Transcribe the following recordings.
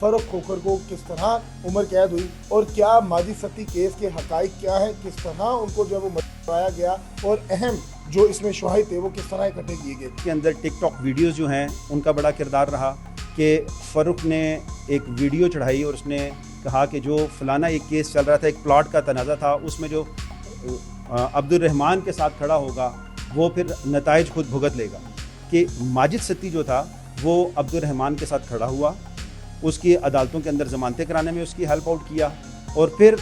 फरूख खोखर को किस तरह उम्र कैद हुई और क्या माजिद सत्ती केस के हकाइक क्या है, किस तरह उनको जो है वो मरवाया गया और अहम जो इसमें शवाहिद थे वो किस तरह इकट्ठे किए गए। के अंदर टिकटॉक वीडियोस जो हैं उनका बड़ा किरदार रहा कि फ़ारूक ने एक वीडियो चढ़ाई और उसने कहा कि जो फलाना एक केस चल रहा था, एक प्लॉट का तनाज़ा था, उसमें जो अब्दुल रहमान के साथ खड़ा होगा वो फिर नताइज खुद भुगत लेगा। कि माजिद सत्ती जो था वो अब्दुल रहमान के साथ खड़ा हुआ, उसकी अदालतों के अंदर ज़मानतें कराने में उसकी हेल्प आउट किया और फिर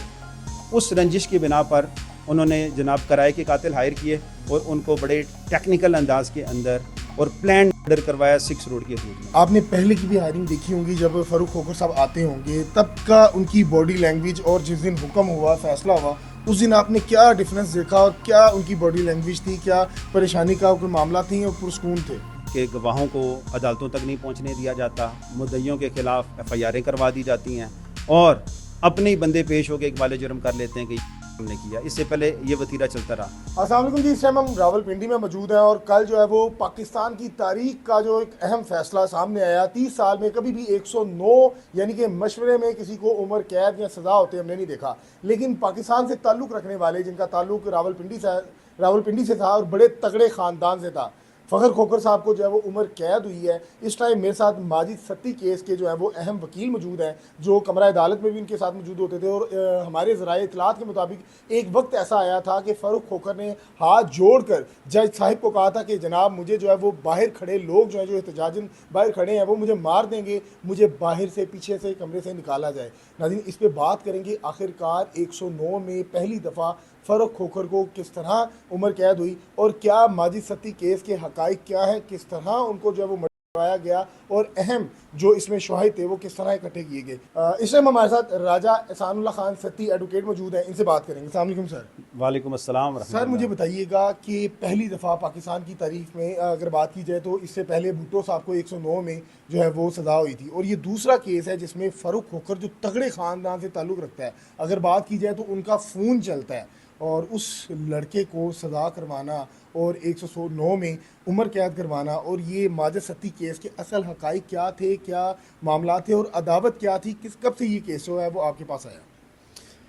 उस रंजिश की बिना पर उन्होंने जनाब कराए के कातिल हायर किए और उनको बड़े टेक्निकल अंदाज के अंदर और प्लान मर्डर करवाया 6 रोड के हदूद में। आपने पहले की भी हायरिंग देखी होंगी, जब फरूख खोखर साहब आते होंगे तब का उनकी बॉडी लैंग्वेज और जिस दिन हुक्म हुआ, फैसला हुआ, उस दिन आपने क्या डिफरेंस देखा और क्या उनकी बॉडी लैंग्वेज थी, क्या परेशानी का कोई मामला थी और पुरस्कून थे? कि गवाहों को अदालतों तक नहीं पहुंचने दिया जाता, मुद्दइयों के खिलाफ FIR करवा दी जाती हैं और अपने ही बंदे पेश होकर एक वाले जुर्म कर लेते हैं कि हमने किया। इससे पहले ये वतीरा चलता रहा। अस्सलाम वालेकुम जी, इस टाइम हम रावलपिंडी में मौजूद हैं और कल जो है वो पाकिस्तान की तारीख का जो एक अहम फैसला सामने आया। 30 साल में कभी भी 109 यानी कि मशवरे में किसी को उम्र कैद या सज़ा होते हमने नहीं देखा, लेकिन पाकिस्तान से ताल्लुक़ रखने वाले जिनका ताल्लुक़ रावलपिंडी से था और बड़े तगड़े ख़ानदान से था, फ़खर खोखर साहब को जो है वो उम्र कैद हुई है। इस टाइम मेरे साथ माजिद सत्ती केस के जो है वो अहम वकील मौजूद हैं जो कमरा अदालत में भी उनके साथ मौजूद होते थे और हमारे ज़राए इत्तलात के मुताबिक एक वक्त ऐसा आया था कि फ़रूख खोखर ने हाथ जोड़कर जज साहिब को कहा था कि जनाब मुझे जो है वो बाहर खड़े लोग जो है जो एहतजाजन बाहर खड़े हैं वो मुझे मार देंगे, मुझे बाहर से पीछे से कमरे से निकाला जाए। नाज़रीन, इस पर बात करेंगे आखिरकार 109 में पहली दफ़ा फरूख खोखर को किस तरह उम्र कैद हुई और क्या माजिद सत्ती केस के हकाइक क्या है, किस तरह उनको जो है वो मरवाया गया और अहम जो इसमें शवाहिद थे वो किस तरह इकट्ठे किए गए। इस टाइम हमारे साथ राजा एहसानुल्लाह खान सत्ती एडवोकेट मौजूद हैं, इनसे बात करेंगे। अस्सलाम वालेकुम सर। वालेकुम अस्सलाम। सर मुझे बताइएगा कि पहली दफ़ा पाकिस्तान की तारीख में अगर बात की जाए तो इससे पहले भुट्टो साहब को 109 में जो है वो सज़ा हुई थी और ये दूसरा केस है जिसमें फ़रूख खोखर जो तगड़े ख़ानदान से ताल्लुक़ रखता है, अगर बात की जाए तो उनका फ़ोन चलता है और उस लड़के को सज़ा करवाना और 109 में उम्र कैद करवाना और ये माजिद सत्ती केस के असल हकाइक क्या थे, क्या मामला थे और अदावत क्या थी, कब से ये केस जो है वो आपके पास आया?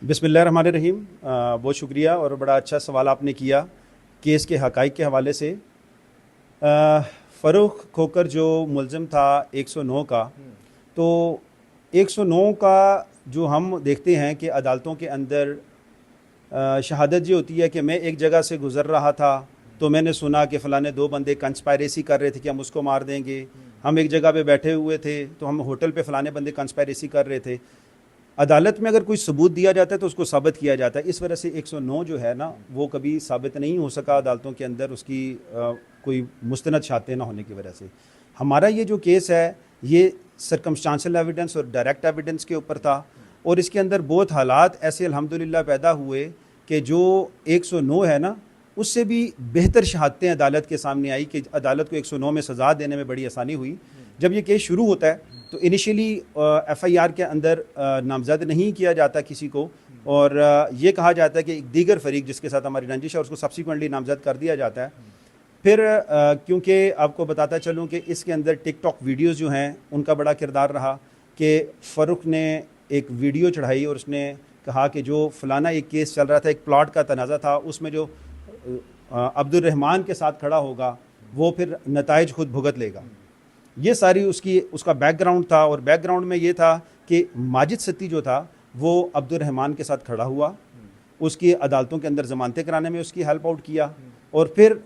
बिस्मिल्लाहिर्रहमानिर्रहीम। बहुत शुक्रिया और बड़ा अच्छा सवाल आपने किया केस के हकाइक के हवाले से। फ़रूख खोखर जो मुलज़िम था 109 का, तो 109 का जो हम देखते हैं कि अदालतों के अंदर शहादत ये होती है कि मैं एक जगह से गुज़र रहा था तो मैंने सुना कि फ़लाने 2 बंदे कंस्पायरेसी कर रहे थे कि हम उसको मार देंगे। हम एक जगह पे बैठे हुए थे तो हम होटल पे फ़लाने बंदे कंस्पायरेसी कर रहे थे। अदालत में अगर कोई सबूत दिया जाता है तो उसको साबित किया जाता है। इस वजह से 109 जो है ना वो कभी साबित नहीं हो सका अदालतों के अंदर, उसकी कोई मुस्तनद शातें ना होने की वजह से। हमारा ये जो केस है ये सर्कमस्टांशियल एविडेंस और डायरेक्ट एविडेंस के ऊपर था और इसके अंदर बहुत हालात ऐसे अल्हम्दुलिल्लाह पैदा हुए कि जो 109 है ना उससे भी बेहतर शहादतें अदालत के सामने आई कि अदालत को 109 में सज़ा देने में बड़ी आसानी हुई। जब ये केस शुरू होता है तो इनिशियली FIR के अंदर नामज़द नहीं किया जाता किसी को और ये कहा जाता है कि एक दीगर फरीक जिसके साथ हमारी रंजिश है उसको सब्सिक्वेंटली नामज़द कर दिया जाता है। फिर क्योंकि आपको बताता चलूँ कि इसके अंदर टिकटॉक वीडियोज़ जो हैं उनका बड़ा किरदार रहा कि फ़रूक ने एक वीडियो चढ़ाई और उसने कहा कि जो फलाना एक केस चल रहा था, एक प्लॉट का तनाज़ा था, उसमें जो अब्दुल रहमान के साथ खड़ा होगा वो फिर नताइज खुद भुगत लेगा। ये सारी उसका बैकग्राउंड था और बैकग्राउंड में ये था कि माजिद सत्ती जो था वो अब्दुल रहमान के साथ खड़ा हुआ, उसकी अदालतों के अंदर ज़मानतें कराने में उसकी हेल्प आउट किया और फिर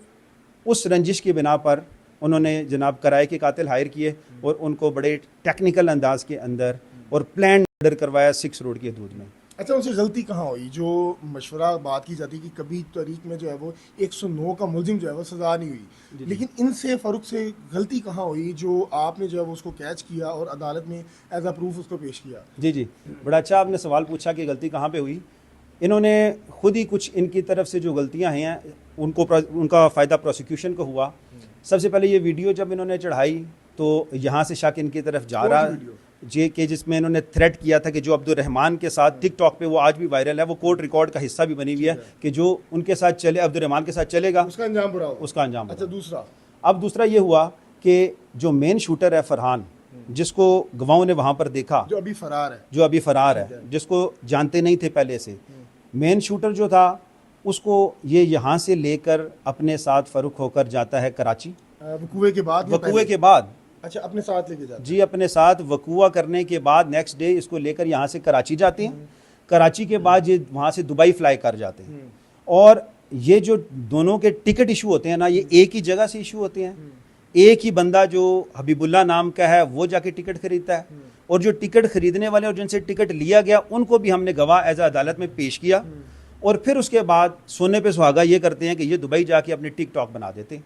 उस रंजिश की बिना पर उन्होंने जनाब कराए के कातिल हायर किए और उनको बड़े टेक्निकल अंदाज के अंदर और प्लान मर्डर करवाया 6 रोड की हदूद में। अच्छा, उनसे गलती कहाँ हुई? जो मशवरा बात की जाती है कि कभी तारीख में जो है वो 109 का मुलजिम जो है वो सज़ा नहीं हुई, लेकिन इनसे फ़रूक से गलती कहाँ हुई जो आपने जो है वो उसको कैच किया और अदालत में एज अ प्रूफ उसको पेश किया? जी, बड़ा अच्छा आपने सवाल पूछा कि गलती कहाँ पे हुई। इन्होंने खुद ही कुछ इनकी तरफ से जो गलतियाँ हैं उनका फ़ायदा प्रोसिक्यूशन को हुआ। सबसे पहले ये वीडियो जब इन्होंने चढ़ाई तो यहाँ से शक इनकी तरफ जा रहा जे के जिसमें इन्होंने थ्रेट किया था कि जो अब्दुल रहमान के साथ टिकटॉक पे वो आज भी वायरल है, वो कोर्ट रिकॉर्ड का हिस्सा भी बनी हुई है कि जो उनके साथ चले अब्दुल रहमान के साथ चलेगा उसका अंजाम बुरा होगा। उसका अंजाम। अच्छा, दूसरा अब दूसरा ये हुआ कि जो मेन शूटर है फरहान, जिसको गवाहों ने वहाँ पर देखा, जो अभी फरार है। जो अभी फरार है, जिसको जानते नहीं थे पहले से। मेन शूटर जो था उसको ये यहाँ से लेकर अपने साथ फ़ारूक होकर जाता है कराची, वकूए के बाद या वकूए पहले? के बाद। अच्छा, अपने साथ लेके जाते जी, अपने साथ वकूआ करने के बाद नेक्स्ट डे इसको लेकर यहाँ से कराची जाते हैं। कराची के बाद ये वहाँ से दुबई फ्लाई कर जाते हैं। और ये जो दोनों के टिकट इशू होते हैं ना, ये एक ही जगह से इशू होते हैं। एक ही बंदा जो हबीबुल्ला नाम का है वो जाके टिकट खरीदता है, और जो टिकट खरीदने वाले और जिनसे टिकट लिया गया उनको भी हमने गवाह एज अदालत में पेश किया। और फिर उसके बाद सोने पे सुहागा ये करते हैं कि ये दुबई जाके अपने टिकटॉक बना देते हैं,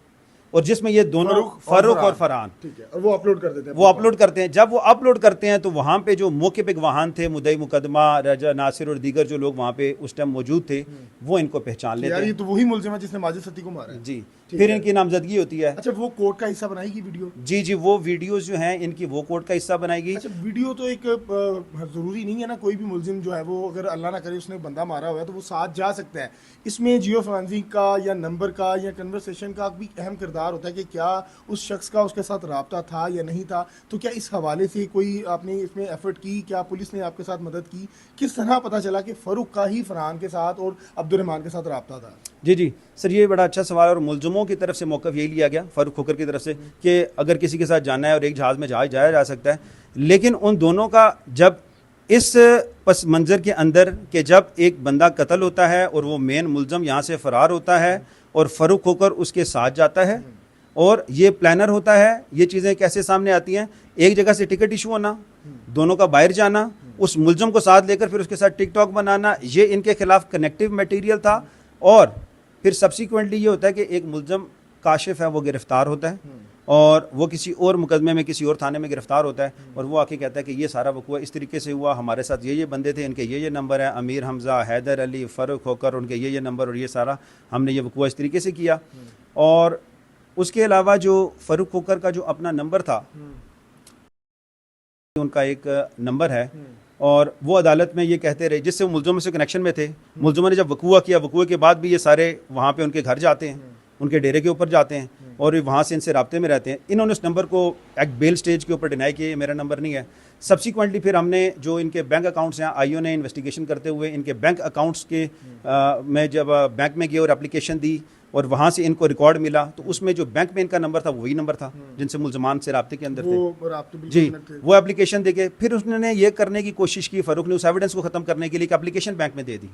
और जिसमें ये दोनों फ़ारूक और फरहान, ठीक है, और वो अपलोड कर देते हैं। वो अपलोड करते हैं। जब वो अपलोड करते हैं तो वहाँ पे जो मौके पे गवाहान थे, मुद्दई मुकदमा रजा नासिर और दीगर जो लोग वहाँ पे उस टाइम मौजूद थे, वो इनको पहचान लेते यार, ये हैं। तो वही मुलजिम है जिसने माजिद सती को मारा है। जी, ठीक फिर है। इनकी नामजदगी होती है। अच्छा, वो कोर्ट का हिस्सा बनाएगी वीडियो? जी जी, वो वीडियोस जो हैं इनकी वो कोर्ट का हिस्सा बनाएगी। अच्छा, वीडियो तो एक ज़रूरी नहीं है ना, कोई भी मुलजिम जो है वो अगर अल्लाह ना करे उसने बंदा मारा हुआ है तो वो साथ जा सकता है। इसमें जियो फोरेंसिक का या नंबर का या कन्वर्सेशन का भी अहम किरदार होता है कि क्या उस शख्स का उसके साथ रब्ता था या नहीं था। तो क्या इस हवाले से कोई आपने इसमें एफर्ट की, क्या पुलिस ने आपके साथ मदद की? किस तरह पता चला कि फ़ारूक का ही फरहान के साथ और अब्दुर्रहमान के साथ रब्ता था? जी जी सर, ये बड़ा अच्छा सवाल है, और मुलजमों की तरफ से मौक़िफ़ यही लिया गया फ़ारूक खोकर की तरफ से कि अगर किसी के साथ जाना है और एक जहाज़ में जाया जा सकता है। लेकिन उन दोनों का जब इस पस मंज़र के अंदर कि जब एक बंदा कत्ल होता है और वो मेन मुलज़म यहाँ से फ़रार होता है और फ़ारूक होकर उसके साथ जाता है, और ये प्लानर होता है, ये चीज़ें कैसे सामने आती हैं? एक जगह से टिकट इशू होना, दोनों का बाहर जाना, उस मुलज़म को साथ लेकर फिर उसके साथ टिकटॉक बनाना, ये इनके खिलाफ कनेक्टिव मटेरियल था। और फिर सब्सिक्वेंटली ये होता है कि एक मुलज़म काशिफ है वो गिरफ़्तार होता है, और वो किसी और मुकदमे में किसी और थाने में गिरफ़्तार होता है, और वो आके कहता है कि ये सारा वक़ूआ इस तरीके से हुआ, हमारे साथ ये बंदे थे, इनके ये नंबर है, अमीर हमज़ा, हैदर अली, फ़ारूक होकर, उनके ये नंबर, और ये सारा हमने ये वक़ूआ इस तरीके से किया। और उसके अलावा जो फ़ारूक होकर का जो अपना नंबर था, उनका एक नंबर है, और वो अदालत में ये कहते रहे, जिससे वो मुलज़मों से कनेक्शन में थे। मुलज़मों ने जब वक़ूआ किया, वक़ूए के बाद भी ये सारे वहाँ पे उनके घर जाते हैं, उनके डेरे के ऊपर जाते हैं, और वहाँ से इनसे राब्ते में रहते हैं। इन्होंने उस नंबर को एक बेल स्टेज के ऊपर डिनाई किया, ये मेरा नंबर नहीं है। सब्सिक्वेंटली फिर हमने जो इनके बैंक अकाउंट्स हैं, आईओ ने इन्वेस्टिगेशन करते हुए इनके बैंक अकाउंट्स के मैं जब बैंक में गया और एप्लीकेशन दी, और वहाँ से इनको रिकॉर्ड मिला, तो उसमें जो बैंक में इनका नंबर था वो वही नंबर था जिनसे मुलजमान से राब्ते के अंदर थे। जी, वो एप्लीकेशन देके फिर उसने ये करने की कोशिश की, फ़ारूक ने उस एविडेंस को ख़त्म करने के लिए, कि एप्लीकेशन बैंक में दे दी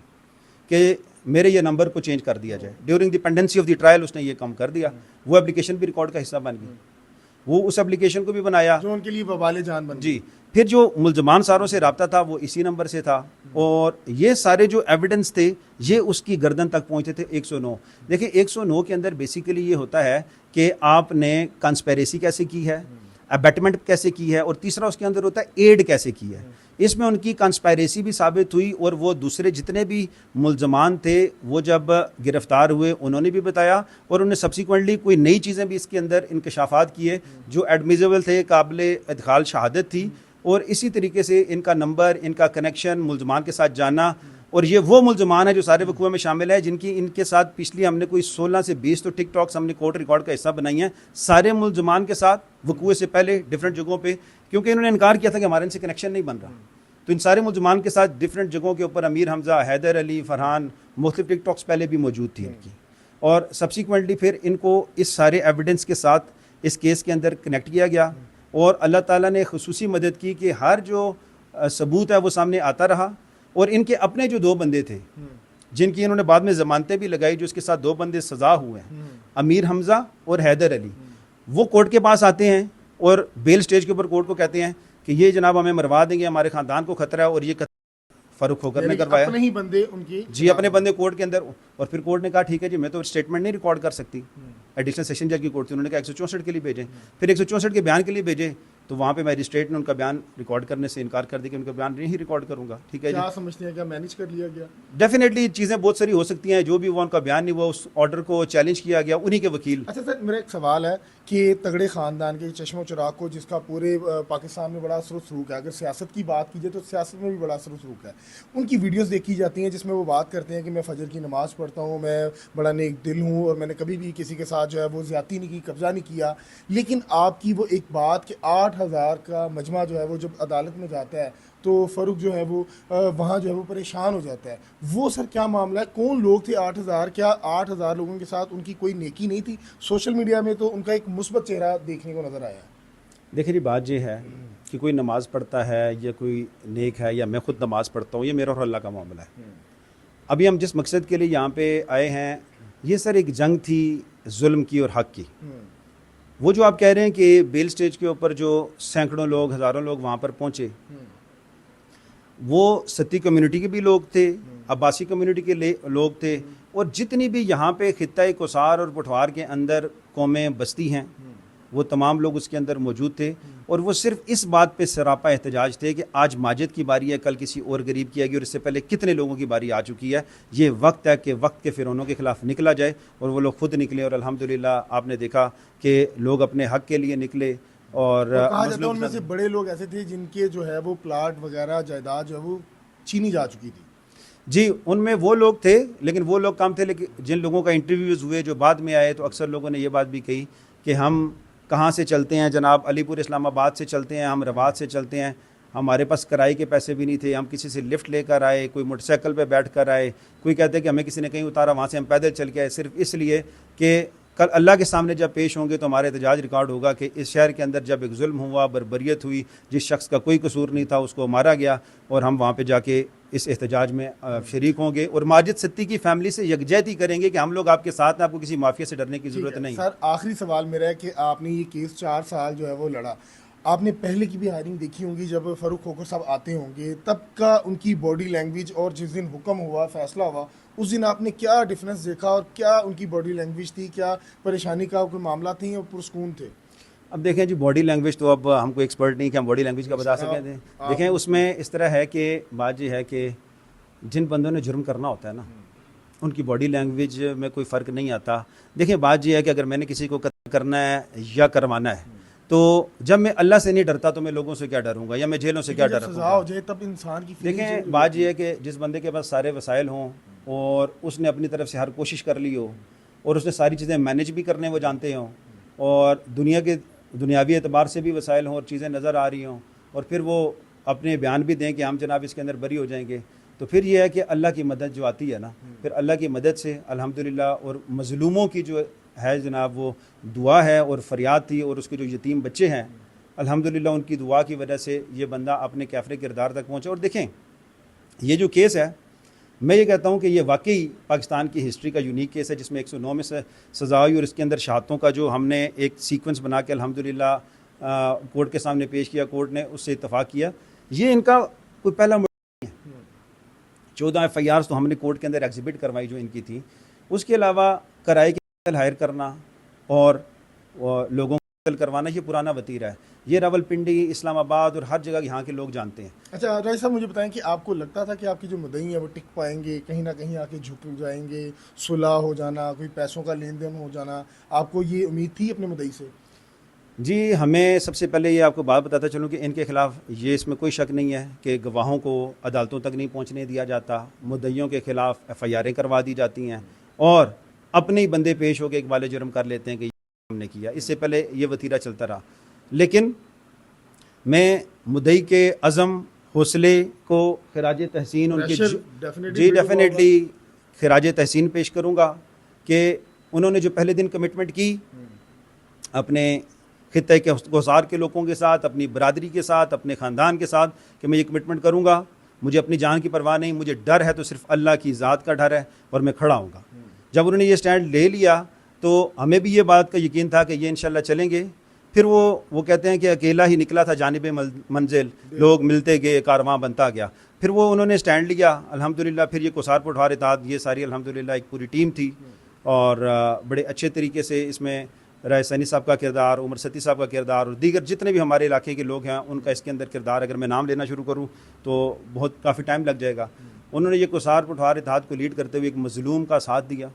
कि मेरे ये नंबर को चेंज कर दिया जाए। During the pendency of the trial उसने ये काम कर दिया। वो एप्लीकेशन भी रिकॉर्ड का हिस्सा बन गई, वो उस एप्लीकेशन को भी बनाया जो उनके लिए वबाले जान बन। जी, फिर जो मुलजमान सारों से रब्ता था वो इसी नंबर से था, और ये सारे जो एविडेंस थे ये उसकी गर्दन तक पहुंचते थे 109। देखिए 109 के अंदर बेसिकली ये होता है कि आपने कंस्पेरेसी कैसे की है, अबैटमेंट कैसे की है, और तीसरा उसके अंदर होता है एड कैसे की है। इसमें उनकी कंस्पायरेसी भी साबित हुई, और वो दूसरे जितने भी मुलजमान थे वो जब गिरफ्तार हुए उन्होंने भी बताया, और उन्हें सब्सिक्वेंटली कोई नई चीज़ें भी इसके अंदर इंकशाफात किए जो एडमिजेबल थे, काबिल इदखाल शहादत थी। और इसी तरीके से इनका नंबर, इनका कनेक्शन, मुलजमान के साथ जाना, और ये वो मुलजमान है जो सारे वकूए में शामिल है, जिनकी इनके साथ पिछली हमने कोई 16 से 20 तो टिकटॉक्स हमने कोर्ट रिकॉर्ड का हिस्सा बनाई हैं, सारे मुलजमान के साथ वकूए से पहले डिफरेंट जगहों पे, क्योंकि इन्होंने इनकार किया था कि हमारे इनसे कनेक्शन नहीं बन रहा। तो इन सारे मुलजमान के साथ डिफरेंट जगहों के ऊपर अमीर हमज़ा, हैदर अली, फरहान, मुख्तलिफ टिकटॉक्स पहले भी मौजूद थी इनकी, और सब्सिक्वेंटली फिर इनको इस सारे एविडेंस के साथ इस केस के अंदर कनेक्ट किया गया, और अल्लाह ताला ने खुसूसी मदद की कि हर जो सबूत है वो सामने आता रहा। और इनके अपने जो 2 बंदे थे जिनकी इन्होंने बाद में ज़मानतें भी लगाई, जो इसके साथ 2 बंदे सज़ा हुए हैं, अमीर हमज़ा और हैदर अली, वो कोर्ट के पास आते हैं और बेल स्टेज के ऊपर कोर्ट को कहते हैं कि ये जनाब हमें मरवा देंगे, हमारे ख़ानदान को ख़तरा है, और ये फ़ारूक होकर ने करवाया। अपने ही बंदे उनके, जी, अपने बंदे कोर्ट के अंदर। और फिर कोर्ट ने कहा ठीक है जी, मैं तो स्टेटमेंट नहीं रिकॉर्ड कर सकती। एडिशनल सेशन जज की कोर्ट थी, उन्होंने कहा 164 के लिए भेजें। फिर 164 के बयान के लिए भेजे, तो वहाँ पे मैजिस्ट्रेट ने उनका बयान रिकॉर्ड करने से इनकार कर दिया कि उनका बयान नहीं रिकॉर्ड करूँगा। ठीक है जी, क्या समझते हैं, क्या मैनेज कर लिया गया? डेफिनेटली चीज़ें बहुत सारी हो सकती हैं, जो भी वो उनका बयान नहीं हुआ, उस ऑर्डर को चैलेंज किया गया उन्हीं के वकील। अच्छा सर, मेरा एक सवाल है कि तगड़े ख़ानदान के चश्मो चिराग को, जिसका पूरे पाकिस्तान में बड़ा असर सलूक है, अगर सियासत की बात की जाए तो सियासत में भी बड़ा असर सलूक है, उनकी वीडियोस देखी जाती हैं जिसमें वो बात करते हैं कि मैं फजर की नमाज़ पढ़ता हूँ, मैं बड़ा नेक दिल हूँ, और मैंने कभी भी किसी के साथ जो है वो ज़्यादती नहीं की, कब्ज़ा नहीं किया। लेकिन आपकी वो एक बात कि 8 60,000 का मजमा जो है वो जब अदालत में जाता है तो फ़ारूक जो है वो वहाँ जो है वो परेशान हो जाता है। वो सर क्या मामला है, कौन लोग थे 8,000? क्या 8,000 लोगों के साथ उनकी कोई नेकी नहीं थी? सोशल मीडिया में तो उनका एक मुस्बत चेहरा देखने को नज़र आया। देखिए जी, बात ये है कि कोई नमाज़ पढ़ता है या कोई नेक है या मैं खुद नमाज़ पढ़ता हूँ, ये मेरा और अल्लाह का मामला है। अभी हम जिस मकसद के लिए यहाँ पे आए हैं, ये सर एक जंग थी जुल्म की और हक़ की। वो जो आप कह रहे हैं कि बेल स्टेज के ऊपर जो सैकड़ों लोग, हज़ारों लोग वहाँ पर पहुँचे, वो सत्ती कम्युनिटी के भी लोग थे, अब्बासी कम्युनिटी के लोग थे, और जितनी भी यहाँ पे खित्ता कोसार और पुठवार के अंदर कौमें बसती हैं, वो तमाम लोग उसके अंदर मौजूद थे। और वो सिर्फ इस बात पे सरापा एहतजाज थे कि आज माजिद की बारी है, कल किसी और गरीब की आएगी, और इससे पहले कितने लोगों की बारी आ चुकी है। ये वक्त है कि वक्त के फ़िरौनों के ख़िलाफ़ निकला जाए, और वो लोग खुद निकले। और अल्हम्दुलिल्लाह आपने देखा कि लोग अपने हक़ के लिए निकले। और कहा जाता है उनमें से बड़े लोग ऐसे थे जिनके जो है वो प्लाट वगैरह जायदाद जो है वो छीनी जा चुकी थी। जी, उनमें वो लोग थे, लेकिन वो लोग कम थे। लेकिन जिन लोगों का इंटरव्यूज़ हुए जो बाद में आए, तो अक्सर लोगों ने ये बात भी कही कि हम कहाँ से चलते हैं जनाब, अलीपुर इस्लामाबाद से चलते हैं, हम रवात से चलते हैं, हमारे पास किराए के पैसे भी नहीं थे, हम किसी से लिफ्ट लेकर आए, कोई मोटरसाइकिल पे बैठ कर आए, कोई कहते हैं कि हमें किसी ने कहीं उतारा, वहाँ से हम पैदल चल के आए, सिर्फ इसलिए कि कल अल्लाह के सामने जब पेश होंगे तो हमारा एहतजाज रिकॉर्ड होगा कि इस शहर के अंदर जब एक जुल्म हुआ, बर्बरियत हुई, जिस शख्स का कोई कसूर नहीं था उसको मारा गया, और हम वहाँ पे जाके इस एहतजाज में शरीक होंगे और माजिद सत्ती की फैमिली से यकजहती करेंगे कि हम लोग आपके साथ हैं, आपको किसी माफिया से डरने की ज़रूरत नहीं। सर आखिरी सवाल मेरा है कि आपने ये केस 4 साल जो है वो लड़ा, आपने पहले की भी हायरिंग देखी होंगी, जब फ़ारूक खोखर साहब आते होंगे तब का उनकी बॉडी लैंग्वेज, और जिस दिन हुक्म हुआ, फैसला हुआ, उस दिन आपने क्या डिफरेंस देखा, और क्या उनकी बॉडी लैंग्वेज थी, क्या परेशानी का कोई मामला थी, और पुरस्कून थे? अब देखें जी, बॉडी लैंग्वेज तो अब हमको एक्सपर्ट नहीं कि हम बॉडी लैंग्वेज का बता सकें। देखें उसमें इस तरह है कि बात ये है कि जिन बंदों ने जुर्म करना होता है ना, उनकी बॉडी लैंग्वेज में कोई फ़र्क नहीं आता। देखें बात ये है कि अगर मैंने किसी को कत्ल करना है या करवाना है, तो जब मैं अल्लाह से नहीं डरता तो मैं लोगों से क्या डरूंगा, या मैं जेलों से क्या डरूंगा? तब इंसान की देखें बात ये है कि जिस बंदे के पास सारे वसाइल हों और उसने अपनी तरफ से हर कोशिश कर ली हो, और उसने सारी चीज़ें मैनेज भी करने वो जानते हों, और दुनियावी एतबार से भी वसाइल हों और चीज़ें नज़र आ रही हों, और फिर वो अपने बयान भी दें कि हम जनाब इसके अंदर बरी हो जाएंगे, तो फिर ये है कि अल्लाह की मदद जो आती है ना, फिर अल्लाह की मदद से अल्हम्दुलिल्लाह, और मज़लूमों की जो है जनाब वो दुआ है और फरियाद थी, और उसके जो यतीम बच्चे हैं अल्हम्दुलिल्लाह उनकी दुआ की वजह से ये बंदा अपने कैफरे किरदार तक पहुँचा। और देखें ये जो केस है, मैं ये कहता हूँ कि ये वाकई पाकिस्तान की हिस्ट्री का यूनिक केस है, जिसमें 109 में से सज़ा हुई, और इसके अंदर शहादतों का जो हमने एक सीक्वेंस बना के अल्हम्दुलिल्लाह कोर्ट के सामने पेश किया, कोर्ट ने उससे इत्तफाक़ किया। ये इनका कोई पहला 14 FIRs तो हमने कोर्ट के अंदर एग्जिबिट करवाई जो इनकी थी। उसके अलावा किराए के हायर करना और लोगों को कत्ल करवाना, ये पुराना वतीरा है। ये रावलपिंडी, इस्लामाबाद और हर जगह यहाँ के लोग जानते हैं। अच्छा राय साहब, मुझे बताएं कि आपको लगता था कि आपकी जो मुद्दई है वो टिक पाएंगे, कहीं ना कहीं आके झुक जाएंगे, सुलह हो जाना, कोई पैसों का लेन देन हो जाना, आपको ये उम्मीद थी अपने मुद्दई से? जी, हमें सबसे पहले ये आपको बात बताता चलूँ कि इनके ख़िलाफ़ ये इसमें कोई शक नहीं है कि गवाहों को अदालतों तक नहीं पहुँचने दिया जाता, मुद्दइयों के ख़िलाफ़ FIRें करवा दी जाती हैं, और अपने ही बंदे पेश होकर एक वाले जुर्म कर लेते हैं कि हमने किया। इससे पहले ये वतीरा चलता रहा, लेकिन मैं मुद्दई के अज़म हौसले को खिराज तहसीन उनके जी डेफिनेटली खिराज तहसीन पेश करूँगा कि उन्होंने जो पहले दिन कमिटमेंट की अपने खित्ते के कोसार के लोगों के साथ, अपनी बरादरी के साथ, अपने ख़ानदान के साथ, कि मैं ये कमिटमेंट करूँगा, मुझे अपनी जान की परवाह नहीं, मुझे डर है तो सिर्फ अल्लाह की ज़ात का डर है, और मैं खड़ा हूँगा। जब उन्होंने ये स्टैंड ले लिया तो हमें भी ये बात का यकीन था कि ये इंशाल्लाह चलेंगे। फिर वो कहते हैं कि अकेला ही निकला था जानिब मंजिल, लोग मिलते गए, कारवां बनता गया। फिर वो उन्होंने स्टैंड लिया अल्हम्दुलिल्लाह। फिर ये कोसार पुठवार इत्तेहाद, ये सारी अल्हम्दुलिल्लाह एक पूरी टीम थी, और बड़े अच्छे तरीके से इसमें राय सैनी साहब का किरदार, उमर सती साहब का किरदार, और दीगर जितने भी हमारे इलाके के लोग हैं उनका इसके अंदर किरदार, अगर मैं नाम लेना शुरू करूँ तो बहुत काफ़ी टाइम लग जाएगा। उन्होंने ये कोसार पुठवार इत्तेहाद को लीड करते हुए एक मज़लूम का साथ दिया,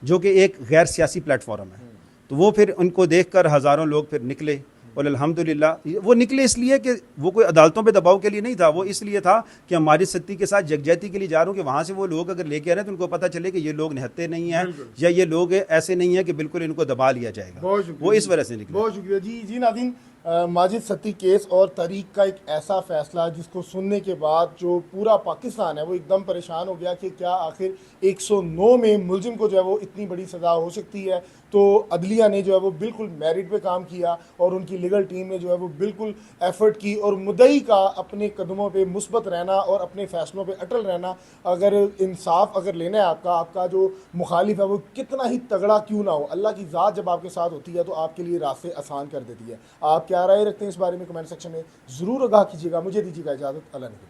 जो कि एक गैर सियासी प्लेटफॉर्म है। तो वो फिर उनको देखकर हज़ारों लोग फिर निकले, और अल्हम्दुलिल्लाह वो निकले इसलिए कि वो कोई अदालतों पे दबाव के लिए नहीं था, वो इसलिए था कि हमारी सत्ती के साथ यकजहती के लिए जा रहा हूँ, कि वहाँ से वो लोग अगर लेके आ रहे हैं तो उनको पता चले कि ये लोग निहत्ते नहीं हैं, या ये लोग ऐसे नहीं हैं कि बिल्कुल इनको दबा लिया जाएगा। वो इस वजह से निकले। बहुत शुक्रिया जी। नाज़रीन, माजिद सत्ती केस और तारीक का एक ऐसा फैसला जिसको सुनने के बाद जो पूरा पाकिस्तान है वो एकदम परेशान हो गया कि क्या आखिर 109 में मुलजिम को जो है वो इतनी बड़ी सज़ा हो सकती है। तो अदलिया ने जो है वो बिल्कुल मेरिट पे काम किया और उनकी लीगल टीम ने जो है वो बिल्कुल एफर्ट की और मुद्दई का अपने कदमों पे मुस्बत रहना और अपने फ़ैसलों पे अटल रहना। अगर इंसाफ अगर लेना है आपका जो मुखालिफ है वो कितना ही तगड़ा क्यों ना हो, अल्लाह की ज़ात जब आपके साथ होती है तो आपके लिए रास्ते आसान कर देती है। आप क्या राय रखते हैं इस बारे में कमेंट सेक्शन में ज़रूर आगाह कीजिएगा। मुझे दीजिएगा इजाज़त। अल्लाह ने